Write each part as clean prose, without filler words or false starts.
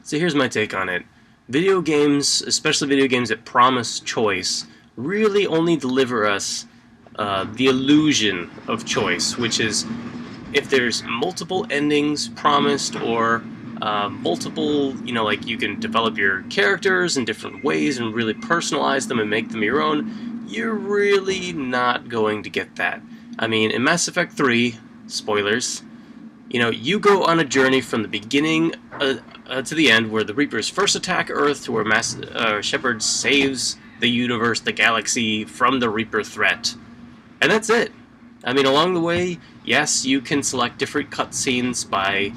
So here's my take on it. Video games, especially video games that promise choice, really only deliver us the illusion of choice, which is if there's multiple endings promised or multiple, like you can develop your characters in different ways and really personalize them and make them your own, you're really not going to get that. I mean, in Mass Effect 3, spoilers, you go on a journey from the beginning to the end, where the Reapers first attack Earth, to where Shepard saves the universe, the galaxy, from the Reaper threat, and that's it. I mean, along the way, yes, you can select different cutscenes by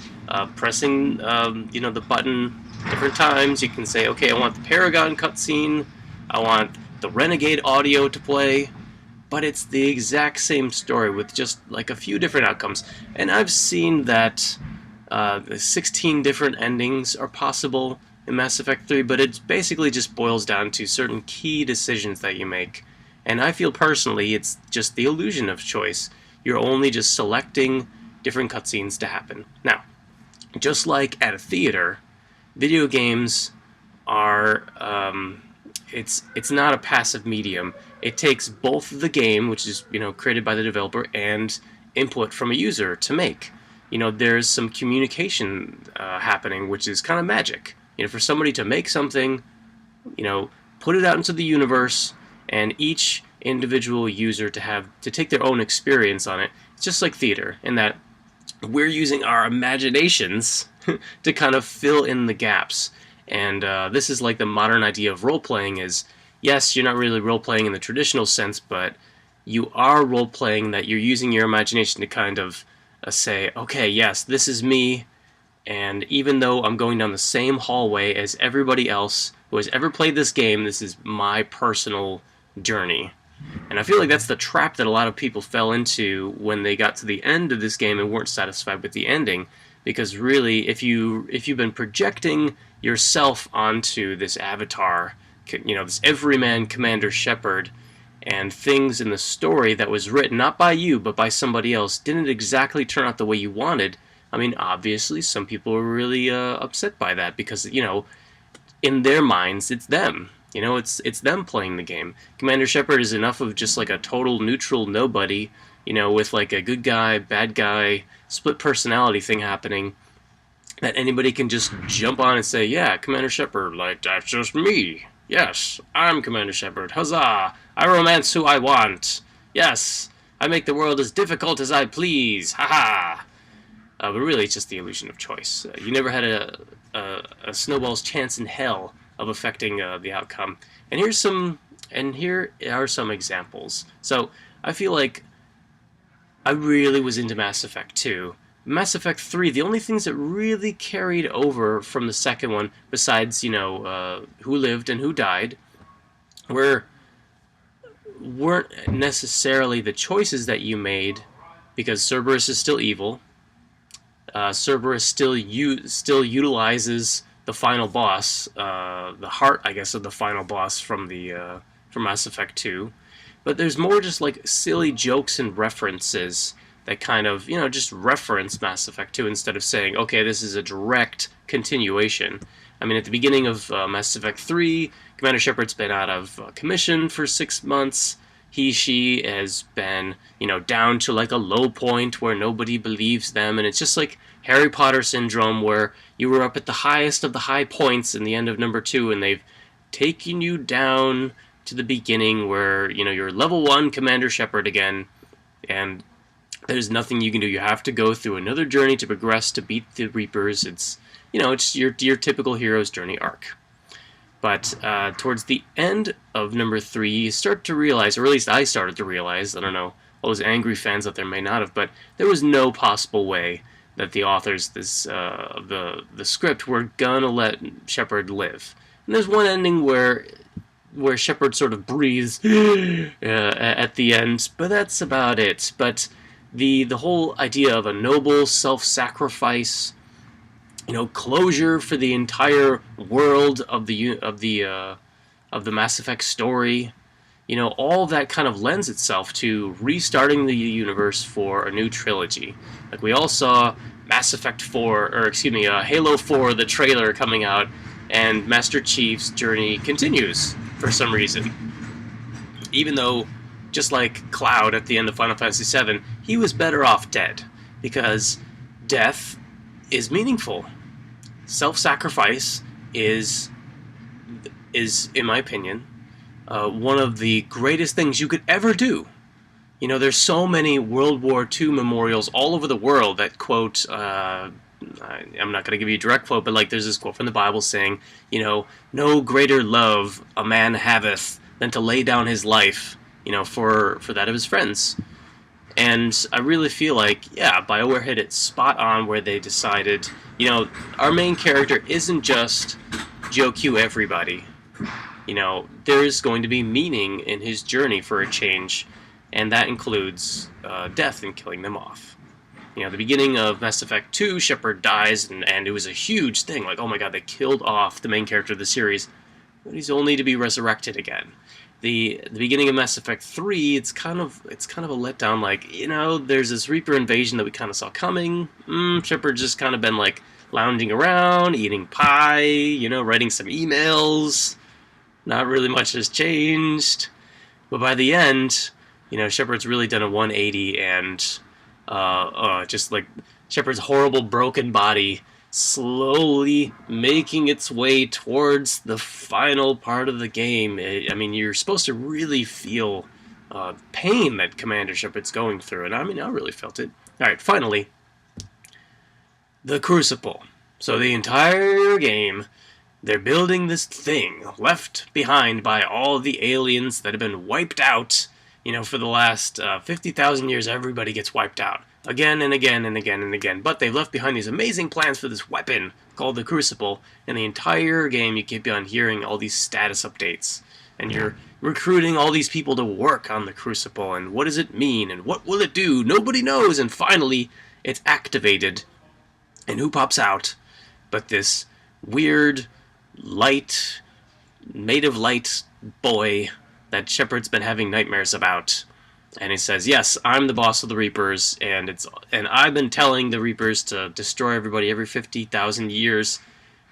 pressing, the button different times. You can say, okay, I want the Paragon cutscene, I want the Renegade audio to play, but it's the exact same story with just like a few different outcomes. And I've seen that 16 different endings are possible in Mass Effect 3, but it basically just boils down to certain key decisions that you make. And I feel personally it's just the illusion of choice. You're only just selecting different cutscenes to happen. Now, just like at a theater, video games are it's not a passive medium. It takes both the game, which is created by the developer, and input from a user to make. There's some communication happening, which is kind of magic. For somebody to make something, put it out into the universe, and each individual user to take their own experience on it. It's just like theater, in that we're using our imaginations to kind of fill in the gaps. And this is like the modern idea of role-playing is, yes, you're not really role-playing in the traditional sense, but you are role-playing that you're using your imagination to kind of say, okay, yes, this is me, and even though I'm going down the same hallway as everybody else who has ever played this game, this is my personal journey. And I feel like that's the trap that a lot of people fell into when they got to the end of this game and weren't satisfied with the ending. Because really, if you've been projecting yourself onto this avatar, this everyman Commander Shepard, and things in the story that was written not by you but by somebody else didn't exactly turn out the way you wanted, I mean, obviously some people were really upset by that because, in their minds, it's them. It's them playing the game. Commander Shepard is enough of just like a total neutral nobody, with like a good guy, bad guy, split personality thing happening, that anybody can just jump on and say, yeah, Commander Shepard, like, that's just me. Yes, I'm Commander Shepard. Huzzah! I romance who I want. Yes, I make the world as difficult as I please. Haha! But really, it's just the illusion of choice. You never had a snowball's chance in hell of affecting the outcome. And here are some examples. So I feel like I really was into Mass Effect 2. Mass Effect 3, the only things that really carried over from the second one, besides, who lived and who died, weren't necessarily the choices that you made, because Cerberus is still evil. Cerberus still utilizes the final boss, the heart, I guess, of the final boss from Mass Effect 2. But there's more just like silly jokes and references that kind of, just reference Mass Effect 2 instead of saying, okay, this is a direct continuation. I mean, at the beginning of Mass Effect 3, Commander Shepard's been out of commission for 6 months. She has been, down to like a low point where nobody believes them, and it's just like Harry Potter syndrome where you were up at the highest of the high points in the end of number 2, and they've taken you down to the beginning where, you're level 1 Commander Shepard again, and there's nothing you can do. You have to go through another journey to progress to beat the Reapers. It's, it's your typical hero's journey arc. But towards the end of number 3, you start to realize, or at least I started to realize, I don't know, all those angry fans out there may not have, but there was no possible way that the authors the script were gonna let Shepard live. And there's one ending where Shepard sort of breathes at the end, but that's about it. But the whole idea of a noble self-sacrifice, closure for the entire world of the Mass Effect story, all that kind of lends itself to restarting the universe for a new trilogy. Like we all saw Mass Effect 4, or excuse me, Halo 4, the trailer coming out, and Master Chief's journey continues for some reason. Even though, just like Cloud at the end of Final Fantasy VII, he was better off dead, because death is meaningful. Self-sacrifice is, in my opinion, one of the greatest things you could ever do. There's so many World War II memorials all over the world that quote, I'm not going to give you a direct quote, but like there's this quote from the Bible saying, no greater love a man haveth than to lay down his life, for that of his friends. And I really feel like, yeah, BioWare hit it spot on where they decided, our main character isn't just Joe Q everybody. There's going to be meaning in his journey for a change, and that includes death and killing them off. The beginning of Mass Effect 2, Shepard dies, and it was a huge thing. Like, oh my god, they killed off the main character of the series, but he's only to be resurrected again. The beginning of Mass Effect 3, it's kind of a letdown. Like, there's this Reaper invasion that we kind of saw coming. Shepard's just kind of been like lounging around, eating pie, writing some emails. Not really much has changed. But by the end, Shepard's really done a 180, and just like Shepard's horrible broken body slowly making its way towards the final part of the game. You're supposed to really feel pain that Commander Shepard's going through, and I really felt it. Alright, finally, the Crucible. So the entire game, they're building this thing left behind by all the aliens that have been wiped out. For the last 50,000 years, everybody gets wiped out. Again and again and again and again. But they've left behind these amazing plans for this weapon called the Crucible. And the entire game, you keep on hearing all these status updates. And you're recruiting all these people to work on the Crucible. And what does it mean? And what will it do? Nobody knows. And finally, it's activated. And who pops out but this weird, light, made of light boy that Shepard's been having nightmares about. And he says, yes, I'm the boss of the Reapers, and I've been telling the Reapers to destroy everybody every 50,000 years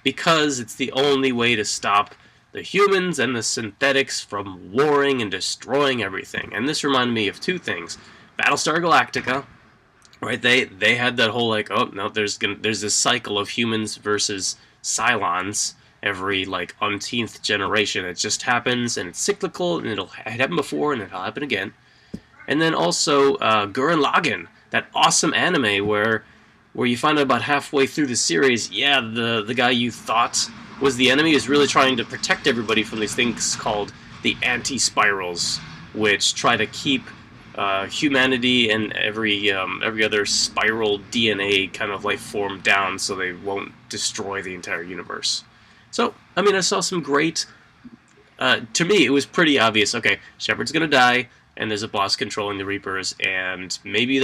because it's the only way to stop the humans and the synthetics from warring and destroying everything. And this reminded me of two things. Battlestar Galactica, right? They had that whole like, oh no, there's this cycle of humans versus Cylons every like umpteenth generation. It just happens, and it's cyclical, and it happened before, and it'll happen again. And then also Gurren Lagann, that awesome anime where you find out about halfway through the series, yeah, the guy you thought was the enemy is really trying to protect everybody from these things called the anti-spirals, which try to keep humanity and every other spiral DNA kind of life form down so they won't destroy the entire universe. So, I saw some great... to me, it was pretty obvious. Okay, Shepard's gonna die, and there's a boss controlling the Reapers, and maybe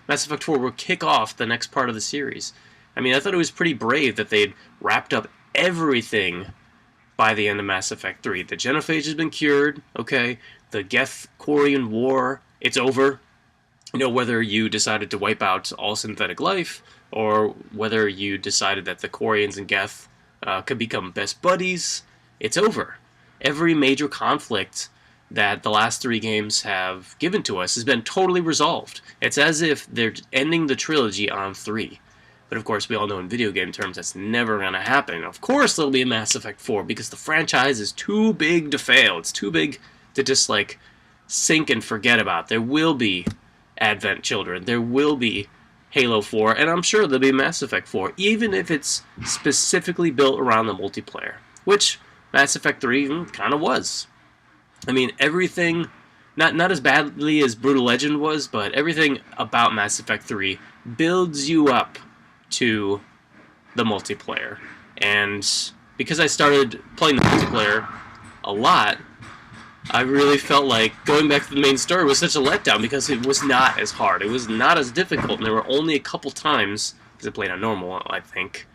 Mass Effect 4 will kick off the next part of the series. I thought it was pretty brave that they'd wrapped up everything by the end of Mass Effect 3. The genophage has been cured, okay? The Geth-Quarian War, it's over. Whether you decided to wipe out all synthetic life, or whether you decided that the Quarians and Geth could become best buddies, it's over. Every major conflict that the last three games have given to us has been totally resolved. It's as if they're ending the trilogy on 3. But of course, we all know in video game terms that's never going to happen. Of course there'll be a Mass Effect 4, because the franchise is too big to fail. It's too big to just, like, sink and forget about. There will be Advent Children. There will be Halo 4, and I'm sure there'll be Mass Effect 4, even if it's specifically built around the multiplayer, which Mass Effect 3 kind of was. Everything, not as badly as Brutal Legend was, but everything about Mass Effect 3 builds you up to the multiplayer. And because I started playing the multiplayer a lot, I really felt like going back to the main story was such a letdown, because it was not as hard. It was not as difficult, and there were only a couple times, because I played on normal, I think,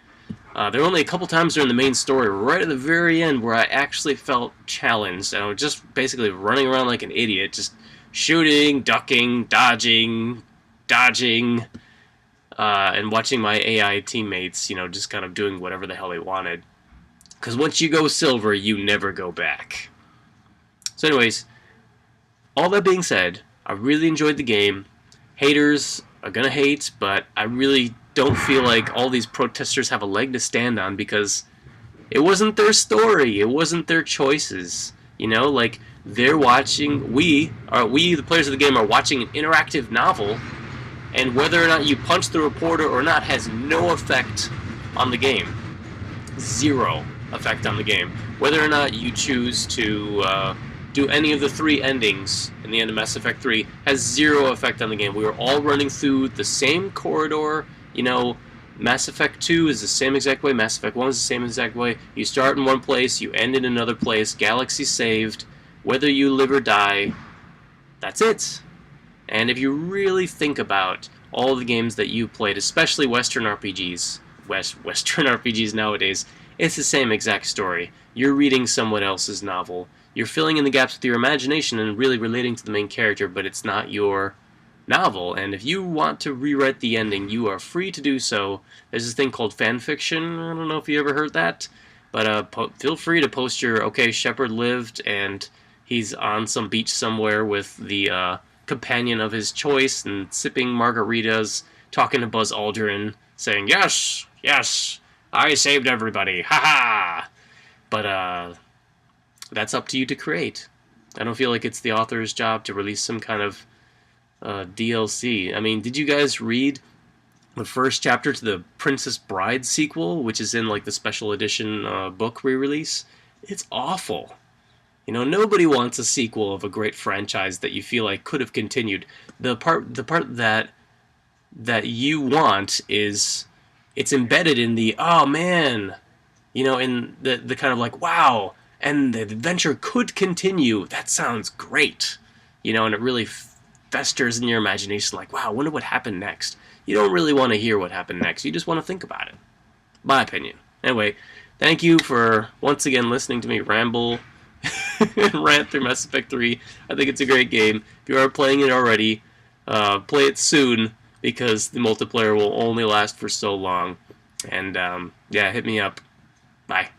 There were only a couple times during the main story, right at the very end, where I actually felt challenged. I was just basically running around like an idiot, just shooting, ducking, dodging, and watching my AI teammates, just kind of doing whatever the hell they wanted. Because once you go silver, you never go back. So anyways, all that being said, I really enjoyed the game. Haters are gonna hate, but I really don't feel like all these protesters have a leg to stand on because it wasn't their story, it wasn't their choices. Like they're watching. We, the players of the game, are watching an interactive novel, and whether or not you punch the reporter or not has no effect on the game. Zero effect on the game. Whether or not you choose to do any of the 3 endings in the end of Mass Effect 3 has zero effect on the game. We were all running through the same corridor. Mass Effect 2 is the same exact way. Mass Effect 1 is the same exact way. You start in one place, you end in another place. Galaxy saved. Whether you live or die, that's it. And if you really think about all the games that you played, especially Western RPGs, Western RPGs nowadays, it's the same exact story. You're reading someone else's novel. You're filling in the gaps with your imagination and really relating to the main character, but it's not your novel. And if you want to rewrite the ending, you are free to do so. There's this thing called fanfiction. I don't know if you ever heard that, but feel free to post your, okay, Shepard lived and he's on some beach somewhere with the companion of his choice and sipping margaritas, talking to Buzz Aldrin, saying, yes, yes, I saved everybody, haha! But that's up to you to create. I don't feel like it's the author's job to release some kind of DLC. I mean, did you guys read the first chapter to the Princess Bride sequel, which is in like the special edition book re-release? It's awful. Nobody wants a sequel of a great franchise that you feel like could have continued. The part that you want is it's embedded in the, oh man, in the kind of like, wow, and the adventure could continue. That sounds great. And it really festers in your imagination like, wow, I wonder what happened next. You don't really want to hear what happened next. You just want to think about it. My opinion. Anyway, thank you for once again listening to me ramble and rant through Mass Effect 3. I think it's a great game. If you are playing it already, play it soon because the multiplayer will only last for so long. And yeah, hit me up. Bye.